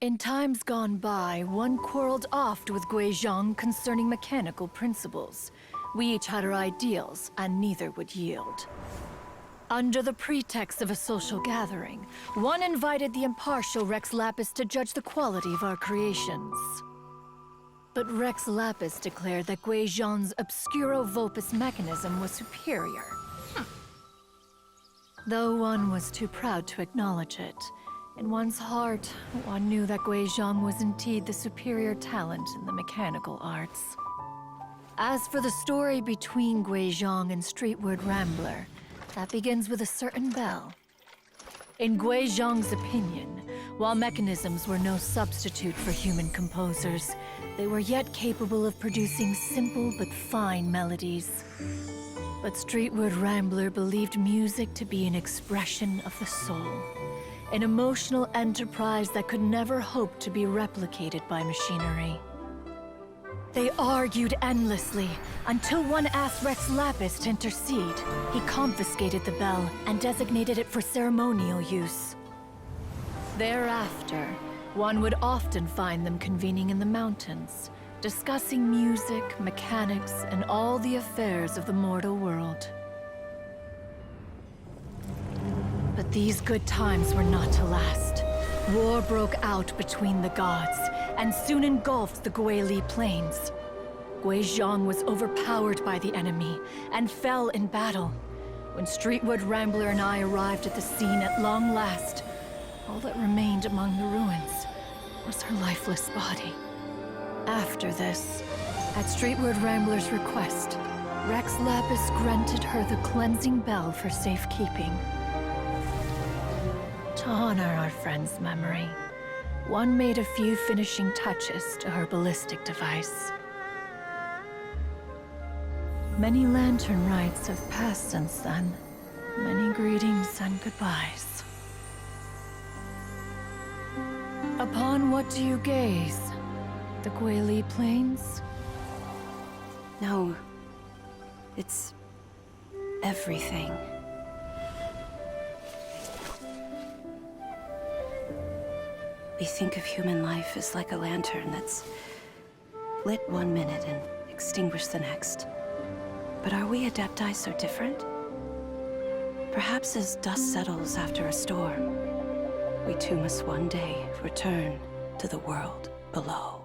In times gone by, one quarreled oft with Guizhong concerning mechanical principles. We each had our ideals, and neither would yield. Under the pretext of a social gathering, one invited the impartial Rex Lapis to judge the quality of our creations. But Rex Lapis declared that Guizhong's Obscuro Vulpus mechanism was superior. Though one was too proud to acknowledge it, in one's heart, one knew that Guizhong was indeed the superior talent in the mechanical arts. As for the story between Guizhong and Streetward Rambler, that begins with a certain bell. In Guizhong's opinion, while mechanisms were no substitute for human composers, they were yet capable of producing simple but fine melodies. But Streetward Rambler believed music to be an expression of the soul, an emotional enterprise that could never hope to be replicated by machinery. They argued endlessly, until one asked Rex Lapis to intercede. He confiscated the bell and designated it for ceremonial use. Thereafter, one would often find them convening in the mountains, discussing music, mechanics, and all the affairs of the mortal world. But these good times were not to last. War broke out between the gods, and soon engulfed the Guili Plains. Guizhong was overpowered by the enemy, and fell in battle. When Streetward Rambler and I arrived at the scene at long last, all that remained among the ruins was her lifeless body. After this, at Streetward Rambler's request, Rex Lapis granted her the cleansing bell for safekeeping. To honor our friend's memory, one made a few finishing touches to her ballistic device. Many lantern rites have passed since then. Many greetings and goodbyes. Upon what do you gaze? The Guili Plains? No. It's everything. We think of human life as like a lantern that's lit one minute and extinguished the next. But are we Adepti so different? Perhaps as dust settles after a storm, we too must one day return to the world below.